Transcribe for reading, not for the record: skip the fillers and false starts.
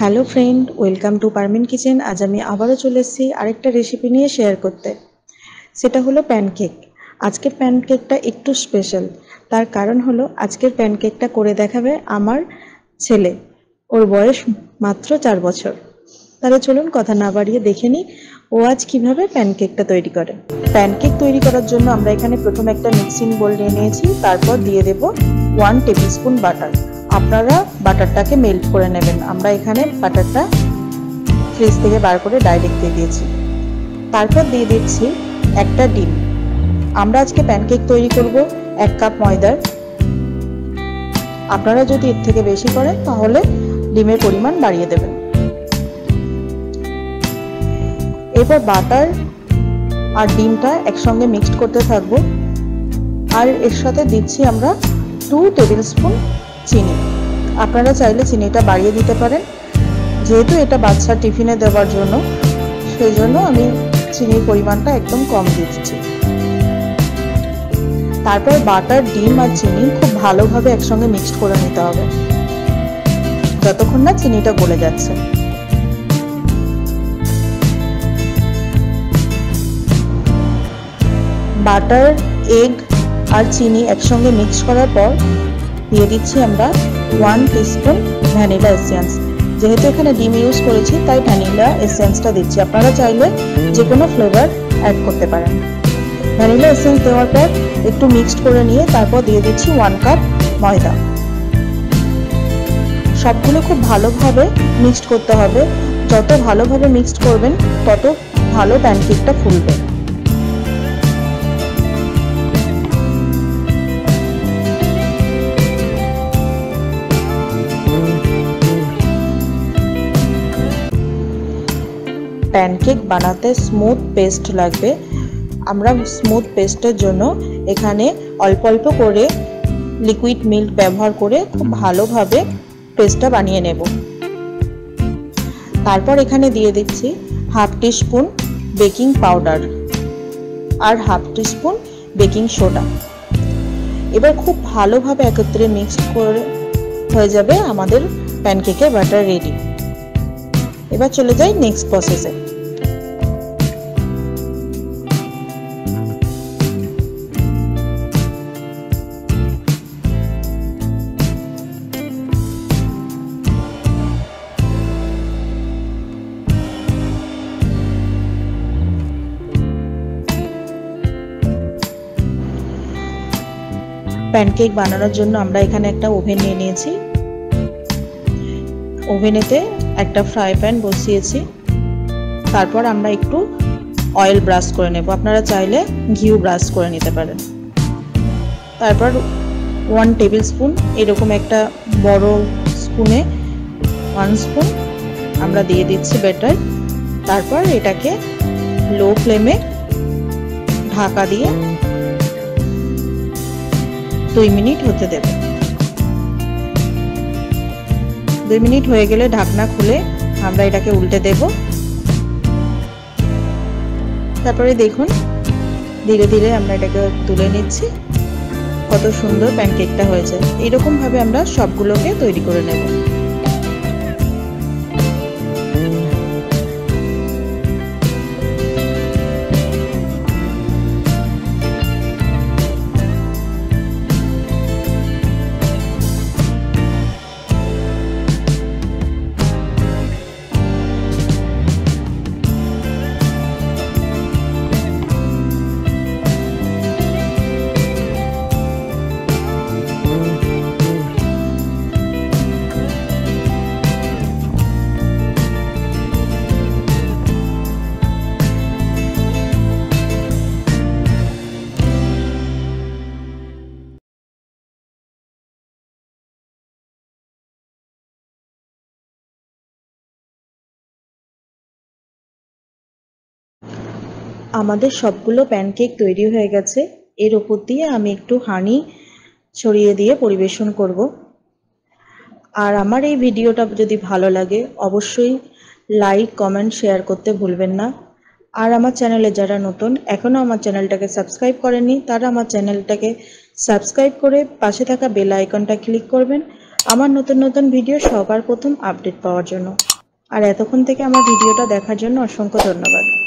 Hello friend, welcome to Parmin kitchen. আজ আমি আবারও চলে এসেছি আরেকটা রেসিপি নিয়ে শেয়ার করতে। সেটা হলো প্যানকেক। আজকের প্যানকেকটা একটু স্পেশাল, তার কারণ হলো আজকের প্যানকেকটা করে দেখাবে আমার ছেলে। ওর বয়স মাত্র 4 বছর। তাহলে চলুন কথা না বাড়িয়ে দেখে নিই ও আজ কীভাবে প্যানকেকটা তৈরি করে। প্যানকেক তৈরি করার জন্য আমরা এখানে প্রথমে একটা মিক্সিং বোল নিয়ে নিয়েছি, তারপর দিয়ে দেব 1 টেবিল স্পুন বাটার। আপনারা বাটারটাকে মেল্ট করে নেবেন। আমরা এখানে বাটারটা ফ্রিজ থেকে বার করে ডাইরেক্ট দিয়ে দিয়েছি। তারপর দিয়ে দিচ্ছি একটা ডিম। আমরা আজকে প্যানকেক তৈরি করব 1 কাপ ময়দার। আপনারা যদি এর থেকে বেশি করেন তাহলে ডিমের পরিমাণ বাড়িয়ে দেবেন। এরপর বাটার আর ডিমটা একসঙ্গে মিক্সড করতে থাকবো। আর এর সাথে দিচ্ছি আমরা 2 টেবিল স্পুন চিনি। আপনারা চাইলে চিনিটা বাড়িয়ে দিতে পারেন, যেহেতু এটা বাচ্চার টিফিনে দেওয়ার জন্য, সেই জন্য আমি চিনির পরিমাণটা একদম কম দিচ্ছি। তারপর বাটার, ডিম আর চিনি খুব ভালোভাবে একসঙ্গে মিক্সড করে নিতে হবে, যতক্ষণ না চিনিটা গলে যাচ্ছে। বাটার, এগ আর চিনি একসঙ্গে মিক্স করার পর দিয়ে দিচ্ছি আমরা 1 টিস্পুন ভ্যানিলা এসেন্স। যেহেতু এখানে ডিম ইউজ করেছি তাই ভ্যানিলা এসেন্সটা দিচ্ছি। আপনারা চাইলে যে কোনো ফ্লেভার অ্যাড করতে পারেন। ভ্যানিলা এসেন্স দেওয়ার পর একটু মিক্সড করে নিয়ে তারপর দিয়ে দিচ্ছি 1 কাপ ময়দা। সবগুলো খুব ভালোভাবে মিক্সড করতে হবে। যত ভালোভাবে মিক্সড করবেন তত ভালো প্যানকেকটা ফুলবে। প্যানকেক বানাতে স্মুথ পেস্ট লাগবে। আমরা স্মুথ পেস্টের জন্য এখানে অল্প অল্প করে লিকুইড মিল্ক ব্যবহার করে খুব ভালোভাবে পেস্টটা বানিয়ে নেব। তারপর এখানে দিয়ে দিচ্ছি 1/2 টিস্পুন বেকিং পাউডার আর 1/2 টিস্পুন বেকিং সোডা। এবার খুব ভালোভাবে একত্রে মিক্স করে হয়ে যাবে আমাদের প্যানকেকের ব্যাটার রেডি। এবার চলে যাই নেক্সট প্রসেসে। প্যানকেক বানানোর জন্য আমরা এখানে একটা ওভেন নিয়ে নিয়েছি। ওভেনেতে একটা ফ্রাই প্যান বসিয়েছি। তারপর আমরা একটু অয়েল ব্রাশ করে নেব। আপনারা চাইলে ঘিও ব্রাশ করে নিতে পারেন। তারপর 1 টেবিল স্পুন, এরকম একটা বড় স্পুনে 1 স্পুন আমরা দিয়ে দিচ্ছি ব্যাটার। তারপর এটাকে লো ফ্লেমে ঢাকা দিয়ে 2 মিনিট হতে দেব। 2 মিনিট হয়ে গেলে ঢাকনা খুলে আমরা এটাকে উল্টে দেব। তারপরে দেখুন ধীরে ধীরে আমরা এটাকে তুলে নিচ্ছি। কত সুন্দর প্যানকেকটা হয়েছে। এরকম ভাবে আমরা সবগুলোকে তৈরি করে নেব। আমাদের সবগুলো প্যানকেক তৈরি হয়ে গেছে। এর উপর দিয়ে আমি একটু হানি ছড়িয়ে দিয়ে পরিবেশন করব। আর আমার এই ভিডিওটা যদি ভালো লাগে অবশ্যই লাইক, কমেন্ট, শেয়ার করতে ভুলবেন না। আর আমার চ্যানেলে যারা নতুন, এখনও আমার চ্যানেলটাকে সাবস্ক্রাইব করেননি, তারা আমার চ্যানেলটাকে সাবস্ক্রাইব করে পাশে থাকা বেল আইকনটা ক্লিক করবেন আমার নতুন নতুন ভিডিও সবার প্রথম আপডেট পাওয়ার জন্য। আর এতক্ষণ থেকে আমার ভিডিওটা দেখার জন্য অসংখ্য ধন্যবাদ।